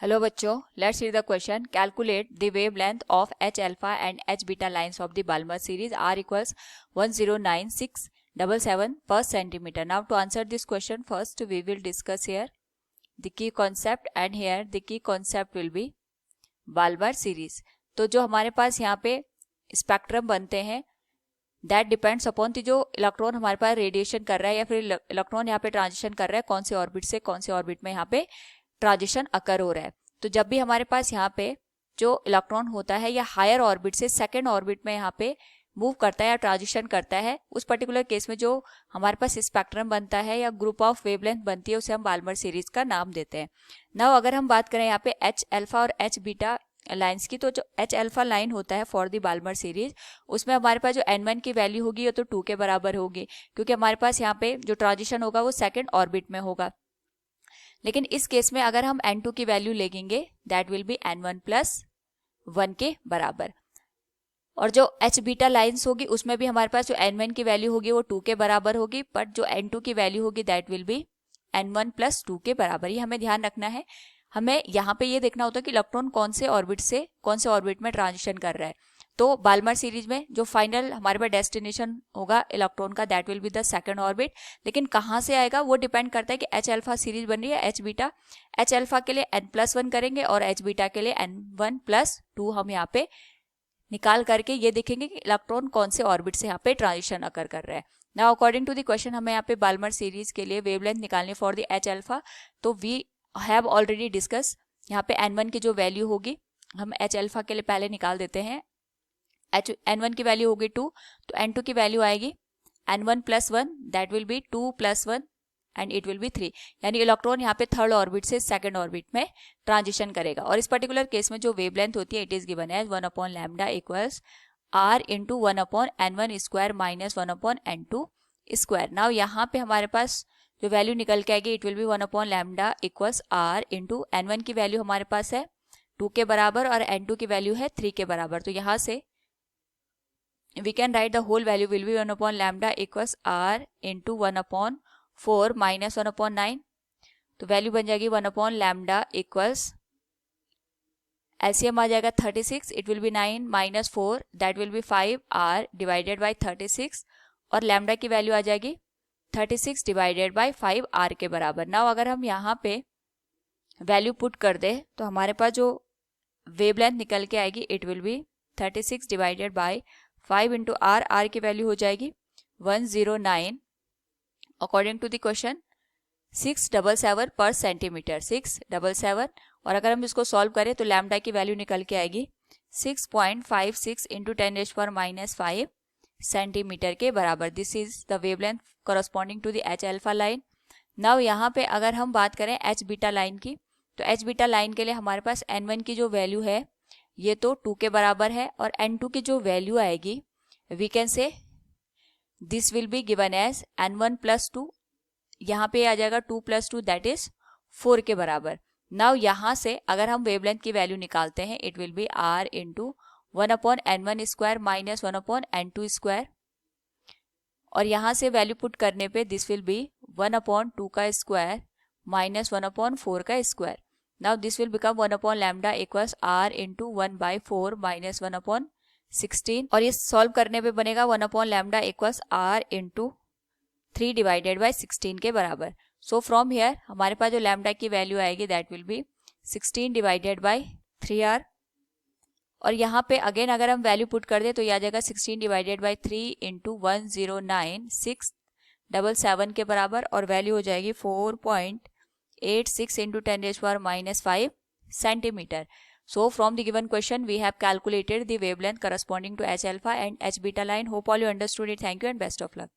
Hello बच्चों, let's read the question. Calculate the wavelength of H alpha and H beta lines of the Balmer series R equals 109677 per centimeter. Now to answer this question, first we will discuss here the key concept, and here the key concept will be Balmer series. तो जो हमारे पास यहाँ पे spectrum बनते हैं that depends upon जो electron हमारे पास रेडिएशन कर रहा है या फिर इलेक्ट्रॉन यहाँ पे ट्रांजिशन कर रहा है, कौन से ऑर्बिट से कौन से ऑर्बिट में यहाँ पे ट्रांजिशन अकर हो रहा है. तो जब भी हमारे पास यहाँ पे जो इलेक्ट्रॉन होता है या हायर ऑर्बिट से सेकेंड ऑर्बिट में यहाँ पे मूव करता है या ट्रांजिशन करता है, उस पर्टिकुलर केस में जो हमारे पास स्पेक्ट्रम बनता है या ग्रुप ऑफ वेवलेंथ बनती है उसे हम बाल्मर सीरीज का नाम देते हैं. नाउ अगर हम बात करें यहाँ पे एच अल्फा और एच बीटा लाइंस की, तो जो एच अल्फा लाइन होता है फॉर द बाल्मर सीरीज, उसमें हमारे पास जो n1 की वैल्यू होगी वो तो 2 के बराबर होगी, क्योंकि हमारे पास यहाँ पे जो ट्रांजिशन होगा वो सेकेंड ऑर्बिट में होगा. लेकिन इस केस में अगर हम n2 की वैल्यू लेंगे that will be n1 plus 1 के बराबर. और जो h बीटा लाइंस होगी उसमें भी हमारे पास जो n1 की वैल्यू होगी वो 2 के बराबर होगी, बट जो n2 की वैल्यू होगी that will be n1 plus 2 के बराबर. ये हमें ध्यान रखना है. हमें यहाँ पे ये देखना होता है कि इलेक्ट्रॉन कौन से ऑर्बिट से कौन से ऑर्बिट में ट्रांजिशन कर रहा है. तो बाल्मर सीरीज में जो फाइनल हमारे पास डेस्टिनेशन होगा इलेक्ट्रॉन का that will be the second orbit. लेकिन कहाँ से आएगा वो डिपेंड करता है कि एच अल्फा सीरीज बन रही है एच बीटा. एच अल्फा के लिए n+1 करेंगे और एच बीटा के लिए n1 प्लस 2 हम यहाँ पे निकाल करके ये देखेंगे कि इलेक्ट्रॉन कौन से ऑर्बिट से यहाँ पे ट्रांजिशन अकर कर रहा है. Now according to the question हमें यहाँ पे बाल्मर सीरीज के लिए वेवलेंथ निकालनी फॉर द एच अल्फा. तो वी हैव ऑलरेडी डिस्कस यहाँ पे n1 की जो वैल्यू होगी हम एच अल्फा के लिए पहले निकाल देते हैं. n1 की वैल्यू होगी 2, तो n2 की वैल्यू आएगी n1 plus 1 that will be 2 plus 1 and it will B 3. यानी इलेक्ट्रॉन यहाँ पे थर्ड ऑर्बिट से सेकंड ऑर्बिट में ट्रांजिशन करेगा. और इस पर्टिकुलर केस में जो वेवलेंथ होती है it is given as 1/λ equals r into 1/n1 square minus 1/n2 square. Now यहाँ पे हमारे पास जो वैल्यू निकल के आएगी it will be 1/λ equals r into n1 की वैल्यू हमारे पास है 2 के बराबर और n2 की वैल्यू है 3 के बराबर. तो यहाँ से we can write the whole value will be 1/λ equals r into 1/4 minus 1/9. तो वैल्यू बन जाएगी 1/λ equals LCM आ जाएगा 36. It will B 9 minus 4 that will be 5 r divided by 36 और लैम्डा की वैल्यू आ जाएगी 36 डिवाइडेड बाई 5 r के बराबर. नाउ अगर हम यहाँ पे वैल्यू पुट कर दे तो हमारे पास जो वेवलेंथ निकल के आएगी it will B 36 divided by 5 into r की वैल्यू हो जाएगी 109 अकॉर्डिंग टू द क्वेश्चन 677 पर सेंटीमीटर 677. और अगर हम इसको सॉल्व करें तो लैम्डा की वैल्यू निकल के आएगी 6.56 इंटू 10⁻⁵ सेंटीमीटर के बराबर. This is the wavelength corresponding to the H alpha line. Now यहाँ पे अगर हम बात करें एच बीटा लाइन की, तो एच बीटा लाइन के लिए हमारे पास n1 की जो वैल्यू है ये तो 2 के बराबर है और n2 की जो वैल्यू आएगी we can say this will be given as n1 plus 2. यहाँ पे आ जाएगा 2 प्लस 2 दैट इज 4 के बराबर. नाउ यहाँ से अगर हम वेवलेंथ की वैल्यू निकालते हैं it will B r into 1/n1 square minus 1/n2 square. और यहाँ से वैल्यू पुट करने पे दिस विल बी 1/2 का स्क्वायर माइनस 1/4 का square. Now this will become 1/λ equals r into 1/4 minus 1/16. और ये सॉल्व करने पे बनेगा 1/λ equals r into 3 divided by 16 के बराबर. सो फ्रॉम हियर हमारे पास जो लैम्डा की वैल्यू आएगी that will be 16 divided by 3r. और यहाँ पे अगेन अगर हम वैल्यू पुट कर दे तो ये आ जाएगा 16 डिवाइडेड बाई 3 इंटू 109,677 के बराबर. और वैल्यू हो जाएगी 4.86 into 10⁻⁵ centimeter. So from the given question we have calculated the wavelength corresponding to H alpha and H beta line. Hope all you understood it. Thank you and best of luck.